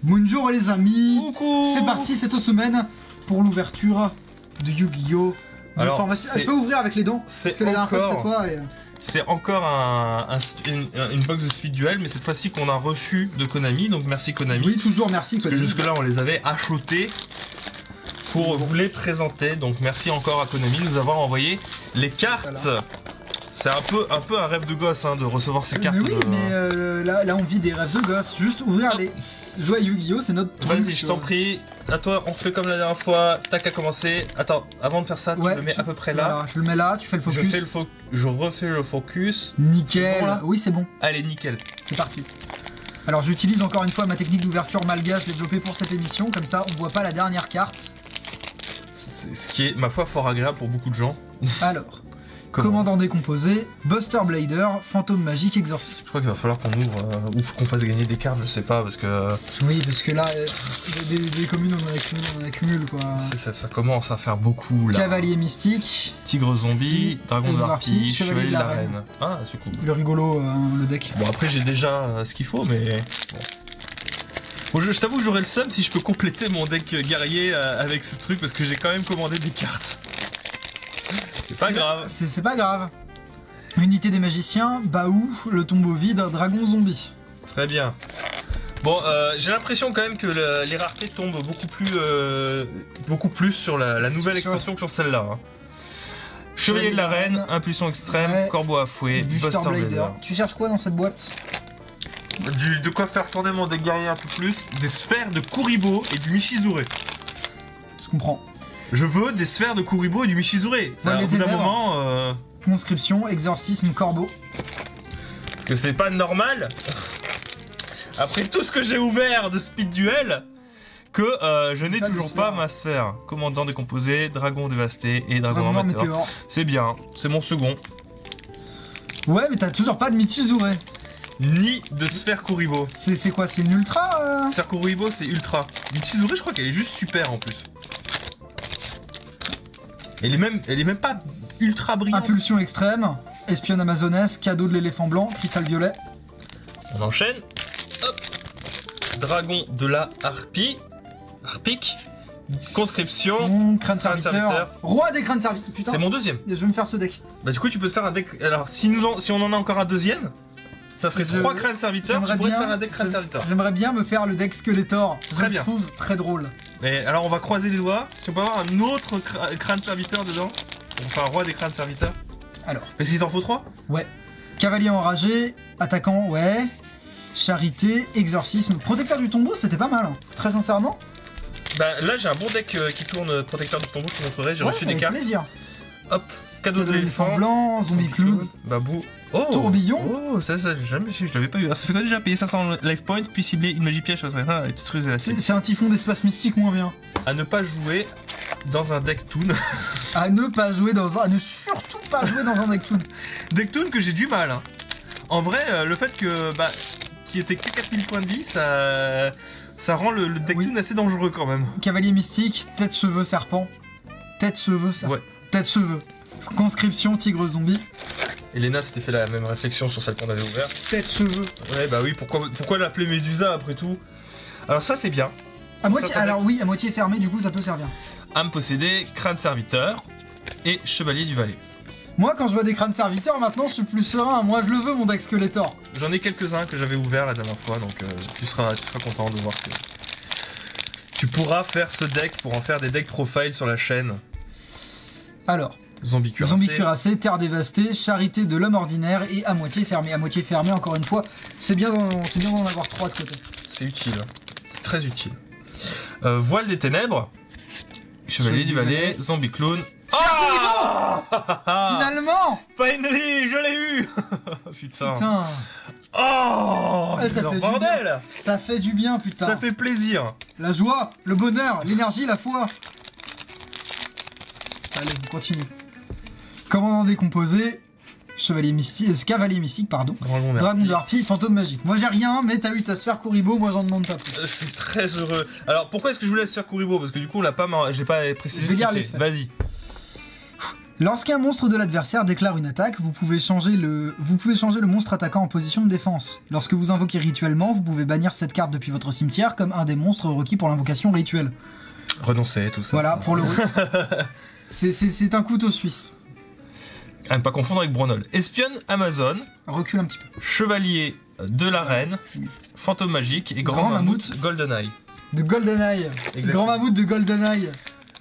Bonjour les amis. Coucou. C'est parti cette semaine pour l'ouverture de Yu-Gi-Oh! Alors, je peux ouvrir avec les dents parce que la dernière fois c'était toi et... C'est encore une box de Speed Duel, mais cette fois-ci qu'on a reçu de Konami, donc merci Konami. Oui, toujours merci Konami. Parce que jusque-là on les avait achetés pour vous les présenter, donc merci encore à Konami de nous avoir envoyé les cartes. Voilà. C'est un peu un rêve de gosse hein, de recevoir ces cartes. Mais oui, mais là on vit des rêves de gosse. Juste ouvrir les jouets Yu-Gi-Oh! C'est notre truc. Vas-y, je t'en prie. À toi, on fait comme la dernière fois. T'as qu'à commencer. Attends, avant de faire ça, tu le mets à peu près là. Voilà, je le mets là, tu fais le focus. Je refais le focus. Nickel. Bon, oui, c'est bon. Allez, nickel. C'est parti. Alors j'utilise encore une fois ma technique d'ouverture malgache développée pour cette émission. Comme ça, on voit pas la dernière carte. Ce qui est, ma foi, fort agréable pour beaucoup de gens. Alors. Commandant décomposé, Buster Blader, Fantôme Magique, Exorcisme. Je crois qu'il va falloir qu'on ouvre ou qu'on fasse gagner des cartes, je sais pas, parce que... Oui, parce que là, des communes on accumule quoi. Ça commence à faire beaucoup là. Cavalier Mystique, Tigre Zombie, Dragon de Harpie, Chevalier de la Reine. Ah, c'est cool. Le rigolo, le deck. Bon, après j'ai déjà ce qu'il faut, mais... Bon, je t'avoue que j'aurais le seum si je peux compléter mon deck guerrier avec ce truc, parce que j'ai quand même commandé des cartes. C'est pas grave. C'est pas grave. Unité des magiciens, Baou, le tombeau vide, dragon zombie. Très bien. Bon, j'ai l'impression quand même que les raretés tombent beaucoup plus sur la nouvelle extension que sur celle-là. Hein. Chevalier de la Reine, Impulsion Extrême, Corbeau à fouet, Buster Blader. Tu cherches quoi dans cette boîte? De quoi faire tourner mon deck guerrier un peu plus, des sphères de Kuribo et du Michizure. Je comprends. Je veux des sphères de Kuribo et du Michizure. Au bout d'un moment... Conscription, exorcisme, corbeau. Parce que c'est pas normal, après tout ce que j'ai ouvert de Speed Duel, que je n'ai toujours pas ma sphère. Commandant décomposé, dragon dévasté et dragon météore. C'est bien, c'est mon second. Ouais, mais t'as toujours pas de Michizure. Ni de sphère Kuribo. C'est quoi, c'est une ultra Sphère Kuribo, c'est ultra. Michizure, je crois qu'elle est juste super en plus. Elle est même pas ultra brillante. Impulsion extrême, espionne amazonaise, cadeau de l'éléphant blanc, cristal violet. On enchaîne. Hop. Dragon de la harpie. Harpique. Conscription. Crâne serviteur. Roi des crânes serviteurs. Putain. C'est mon deuxième. Je vais me faire ce deck. Bah du coup tu peux te faire un deck. Alors si on en a encore un deuxième, ça ferait 3 crânes serviteurs. Tu pourrais te faire un deck crâne serviteur. J'aimerais bien me faire le deck Skeletor. Très bien. Je trouve très drôle. Mais alors on va croiser les doigts. Si on peut avoir un autre crâne serviteur dedans. On fait un roi des crânes serviteurs. Alors. Est-ce qu'il t'en faut 3? Ouais. Cavalier enragé, attaquant, ouais. Charité, exorcisme, protecteur du tombeau, c'était pas mal. Hein. Très sincèrement. Bah là j'ai un bon deck qui tourne protecteur du tombeau, je te montrerai. J'ai reçu des cartes. Plaisir. Hop. Cadeau de l'éléphant blanc, zombie clown, babou. Oh, tourbillon. Oh, ça j'ai jamais su, je l'avais pas eu. Alors, ça fait quoi déjà? Payer 500 life points, puis cibler une magie piège et tout truc. C'est un typhon d'espace mystique moins bien. À ne pas jouer dans un deck toon. À ne surtout pas jouer dans un deck toon. Deck toon que j'ai du mal. Hein. En vrai, le fait que qu'il était que 4000 points de vie, ça rend le deck toon assez dangereux quand même. Cavalier mystique, tête cheveux serpent. Tête cheveux serpent. Ouais. Tête cheveux. Conscription, tigre zombie. Elena s'était fait la même réflexion sur celle qu'on avait ouverte. Tête cheveux. Ouais bah oui, pourquoi l'appeler Médusa après tout? Alors ça c'est bien. À moitié fermé, du coup ça peut servir. Âme possédée, crâne serviteur et chevalier du valet. Moi quand je vois des crânes serviteurs maintenant je suis plus serein, moi je le veux mon deck Skeletor. J'en ai quelques-uns que j'avais ouverts la dernière fois, donc tu seras content de voir que tu pourras faire ce deck pour en faire des decks profile sur la chaîne. Alors, Zombie cuirassé, terre dévastée, charité de l'homme ordinaire et à moitié fermé. À moitié fermé, encore une fois, c'est bien d'en avoir 3 de côté. C'est utile, c'est très utile. Voile des ténèbres, chevalier du valet, zombie clown. Oh finalement Finally, je l'ai eu. Putain. Oh, ça fait bordel. Ça fait du bien, putain. Ça fait plaisir. La joie, le bonheur, l'énergie, la foi. Allez, on continue. Commandant décomposé, cavalier mystique, pardon. Dragon de harpie, fantôme magique. Moi j'ai rien, mais t'as eu ta sphère Kuribo, moi j'en demande pas plus. Je suis très heureux. Alors pourquoi est-ce que je voulais la sphère Kuribo? Parce que du coup on l'a pas, j'ai pas précisé. Je vais lire les faits. Vas-y. Lorsqu'un monstre de l'adversaire déclare une attaque, vous pouvez changer le monstre attaquant en position de défense. Lorsque vous invoquez rituellement, vous pouvez bannir cette carte depuis votre cimetière comme un des monstres requis pour l'invocation rituelle. Renoncer, tout ça. Voilà, pour le... c'est un couteau suisse. À ne pas confondre avec Bronol. Espionne Amazon. Recule un petit peu. Chevalier de l'arène. Fantôme magique et Grand Mammouth Goldeneye. De Goldeneye. Grand Mammouth de Goldeneye.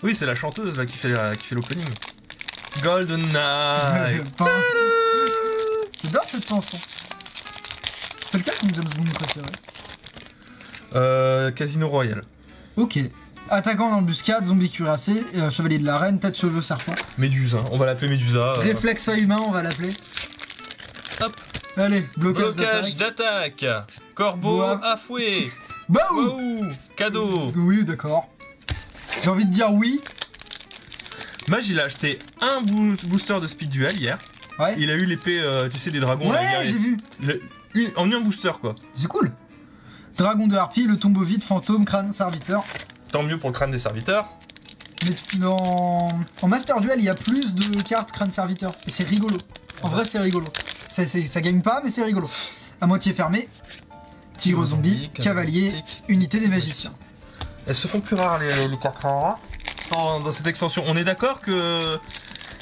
Oui, c'est la chanteuse là qui fait l'opening. Goldeneye. J'adore cette chanson. C'est lequel ton James Bond préféré? Casino Royale. Ok. Attaquant d'embuscade, zombie cuirassé, chevalier de l'arène, tête, cheveux, serpent. Médusa, on va l'appeler Médusa. Réflexe œil humain, on va l'appeler. Hop. Allez, blocage d'attaque. Corbeau à fouet. Waouh. Cadeau. Oui, d'accord. J'ai envie de dire oui. Mage, il a acheté un booster de speed duel hier. Ouais. Il a eu l'épée, tu sais, des dragons. Ouais, j'ai vu. En un booster, quoi. C'est cool. Dragon de harpie, le tombeau vide, fantôme, crâne, serviteur. Tant mieux pour le crâne des serviteurs. Mais en Master Duel, il y a plus de cartes crâne serviteur. Et c'est rigolo. En vrai, c'est rigolo. Ça gagne pas, mais c'est rigolo. À moitié fermé. Tigre zombie, cavalier, unité des magiciens. Elles se font plus rares les cartes rares dans cette extension. On est d'accord que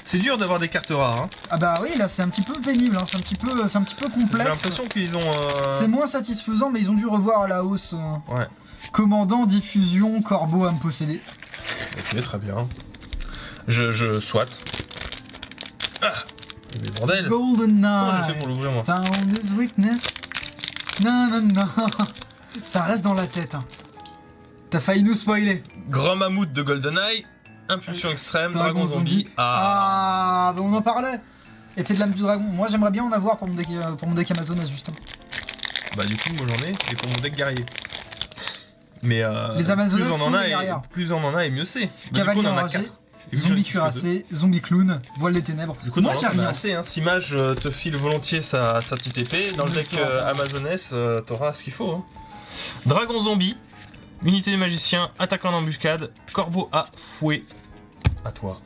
c'est dur d'avoir des cartes rares. Hein. Ah bah oui, là c'est un petit peu pénible, hein. C'est un petit peu complexe. J'ai l'impression qu'ils ont... C'est moins satisfaisant, mais ils ont dû revoir à la hausse. Ouais. Commandant, diffusion, corbeau à me posséder. Ok, très bien. Je soit. Ah, mais bordel. Golden Comment Knight. je fais pour l'ouvrir moi? Found his weakness. Non. Ça reste dans la tête. Hein. T'as failli nous spoiler. Grand Mammouth de Goldeneye. Impulsion extrême, dragon zombie. Ah, bah on en parlait. Effet de lame du dragon. Moi j'aimerais bien en avoir pour mon deck Amazonas justement. Bah du coup moi j'en ai, et pour mon deck guerrier. Mais les Amazonas plus on en a et mieux c'est. Cavalier enragé, zombie cuirassé, zombie clown, voile des ténèbres. Du coup, moi j'ai rien. Assez, hein. Si Mage te file volontiers sa petite épée, dans le deck Amazonas, t'auras ce qu'il faut. Hein. Dragon zombie, unité des magiciens, attaquant d'embuscade, corbeau à fouet. À toi.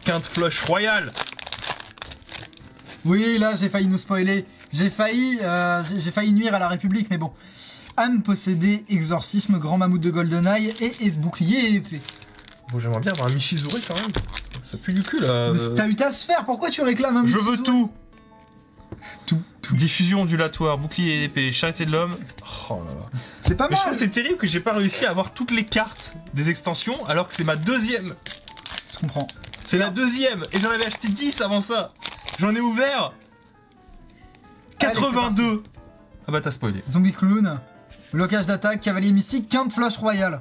Quinte flush royale. Oui, là j'ai failli nous spoiler. J'ai failli nuire à la République, mais bon. Âme possédée, exorcisme, grand mammouth de Goldeneye et bouclier et épée. Bon, j'aimerais bien avoir un Michizure quand même. Ça pue du cul là. Mais t'as eu ta sphère, pourquoi tu réclames un Michizure? Je veux tout. Tout. Diffusion ondulatoire, bouclier et épée, charité de l'homme. Oh là là. C'est pas mal. Mais je trouve que c'est terrible que j'ai pas réussi à avoir toutes les cartes des extensions alors que c'est ma deuxième. Je comprends. C'est la deuxième et j'en avais acheté 10 avant ça. J'en ai ouvert 82. Allez, ah bah t'as spoilé. Zombie clown, blocage d'attaque, cavalier mystique, quinte flush royal.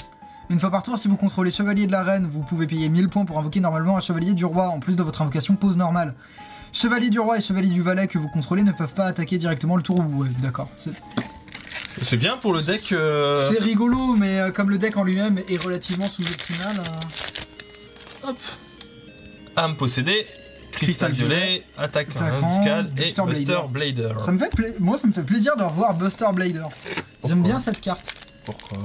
Une fois par tour, si vous contrôlez chevalier de l'arène, vous pouvez payer 1000 points pour invoquer normalement un chevalier du roi en plus de votre invocation pose normale. Chevalier du roi et chevalier du valet que vous contrôlez ne peuvent pas attaquer directement le tour où vous. Ouais, d'accord. C'est bien pour le deck. C'est rigolo, mais comme le deck en lui-même est relativement sous-optimal. Hop. Âme possédée, cristal violet, attaquant embuscade et Buster Blader. Moi, ça me fait plaisir de revoir Buster Blader. J'aime bien cette carte. Pourquoi?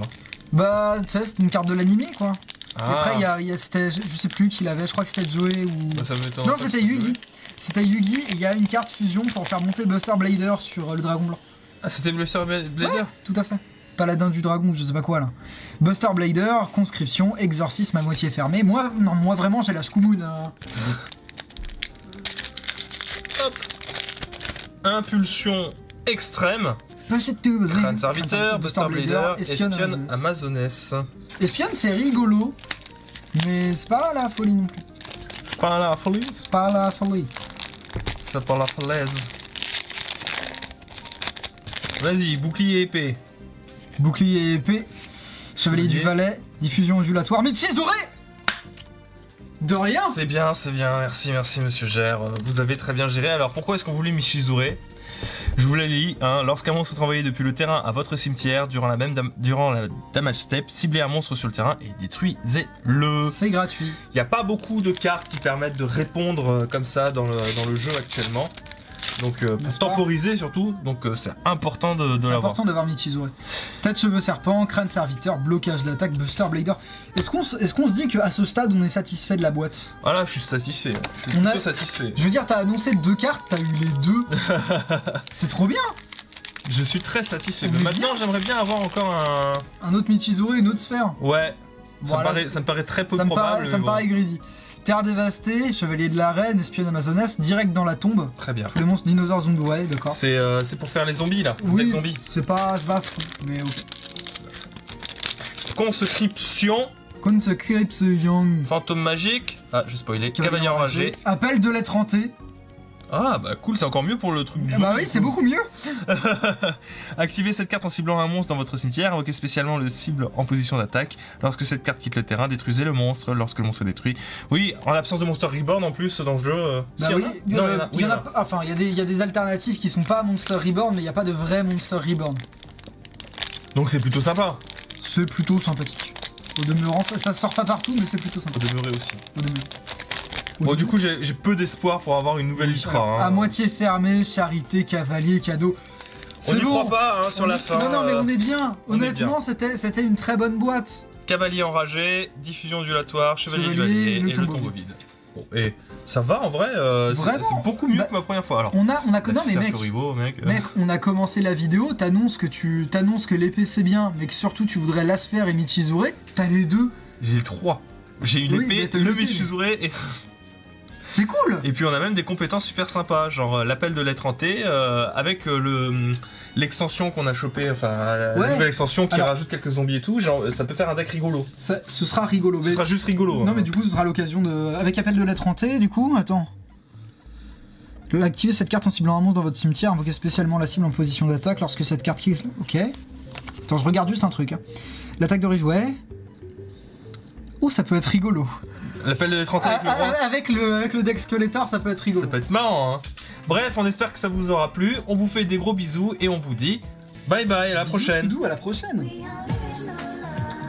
Bah, tu sais, c'est une carte de l'animé, quoi. Ah. Après, c'était, je sais plus qui l'avait, je crois que c'était Joey ou... Bah, ça non, c'était Yugi. C'était Yugi et il y a une carte fusion pour faire monter Buster Blader sur le dragon blanc. Ah, c'était Buster Blader? Ouais, tout à fait. Paladin du dragon, je sais pas quoi là. Buster Blader, conscription, exorcisme à moitié fermé. Moi vraiment j'ai la Shkumun. Hop. Impulsion extrême. Crâne serviteur, Buster Blader, espionne Amazonas. Espionne c'est rigolo, mais c'est pas la folie non plus. C'est pas la folie? C'est pas la folie. C'est pas la falaise. Vas-y, bouclier épée. Bouclier épée. Chevalier du valet, diffusion ondulatoire. Michizure! De rien! C'est bien, merci monsieur Gère. Vous avez très bien géré. Alors pourquoi est-ce qu'on voulait Michizure? Je vous la lis, hein. Lorsqu'un monstre est envoyé depuis le terrain à votre cimetière, durant la damage step, ciblez un monstre sur le terrain et détruisez-le. C'est gratuit. Il n'y a pas beaucoup de cartes qui permettent de répondre comme ça dans le jeu actuellement. Donc pour N'est-ce pas temporiser surtout, donc c'est important de C'est l'avoir. important d'avoir Michizure. Tête cheveux serpent, crâne serviteur, blocage d'attaque, buster blader. Est-ce qu'on se dit qu'à ce stade on est satisfait de la boîte? Voilà, je suis satisfait. Je suis On a- plutôt satisfait. Je veux dire, t'as annoncé 2 cartes, t'as eu les 2. C'est trop bien. Je suis très satisfait. On Mais est maintenant, j'aimerais bien avoir encore un. Un autre Michizure, une autre sphère. Ouais. Voilà. Ça me paraît très peu Ça me probable. paraît, ça me mais bon. paraît greedy. Terre dévastée, chevalier de l'arène, espionne amazonesse, direct dans la tombe. Très bien. Les monstres dinosaures zombies, ouais, d'accord. C'est pour faire les zombies là. Oui. Les zombies. C'est pas baf, mais ok. Conscription. Conscription. Fantôme magique. Ah, j'ai spoilé. Cavalier enragé. Appel de lettre hantée. Ah, bah cool, c'est encore mieux pour le truc du Bah zombie, oui, du c'est coup. beaucoup mieux. Activez cette carte en ciblant un monstre dans votre cimetière. Invoquez spécialement le cible en position d'attaque. Lorsque cette carte quitte le terrain, détruisez le monstre lorsque le monstre est détruit. Oui, en l'absence de Monster Reborn en plus dans ce jeu. Bah si, oui, il y en a. Non, il y en a. il Oui, y en a il y en a. pas- enfin, il y a des alternatives qui sont pas Monster Reborn, mais il n'y a pas de vrai Monster Reborn. Donc c'est plutôt sympa. C'est plutôt sympathique. Au demeurant, ça sort pas partout, mais c'est plutôt Faut sympa. demeurer aussi. Au demeurant. Bon, du coup, j'ai peu d'espoir pour avoir une nouvelle Ultra. Alors, hein. à moitié fermé, charité, cavalier, cadeau. On C'est n'y bon. croit pas hein, sur On la est- fin. Non, mais on est bien. on est Honnêtement, c'était une très bonne boîte. Cavalier enragé, diffusion ondulatoire, chevalier du Chevalier, allié le et le tombeau tombeau vide. Bon, et ça va en vrai, Vraiment c'est beaucoup mieux Bah, que ma première fois. Alors, On a non mais mec, Ribot, mec. mec, on a commencé la vidéo, t'annonces que l'épée c'est bien, mais que surtout tu voudrais la sphère et Michizure, t'as les deux. J'ai le 3. J'ai une Oui, mais épée, t'as le une épée, Michizure C'est cool. et puis on a même des compétences super sympas, genre l'appel de lettre hantée avec l'extension qu'on a chopé, enfin la Ouais. nouvelle extension qui Alors- rajoute quelques zombies et tout, genre ça peut faire un deck rigolo. Ce sera rigolo. Ce mais- sera juste rigolo. Non hein. mais du coup ce sera l'occasion de... Avec appel de lettre hantée, du coup, attends. Activez cette carte en ciblant un monstre dans votre cimetière, invoquez spécialement la cible en position d'attaque lorsque cette carte kill... Ok. Attends, je regarde juste un truc. Hein. L'attaque de rive, ouais. Oh, ça peut être rigolo. L'appel de lettre hantée avec le roi. Avec le deck Skeletor, ça peut être rigolo. Ça peut être marrant, hein. Bref, on espère que ça vous aura plu. On vous fait des gros bisous et on vous dit bye bye, à la Bisous, prochaine. Doudou, à la prochaine. We are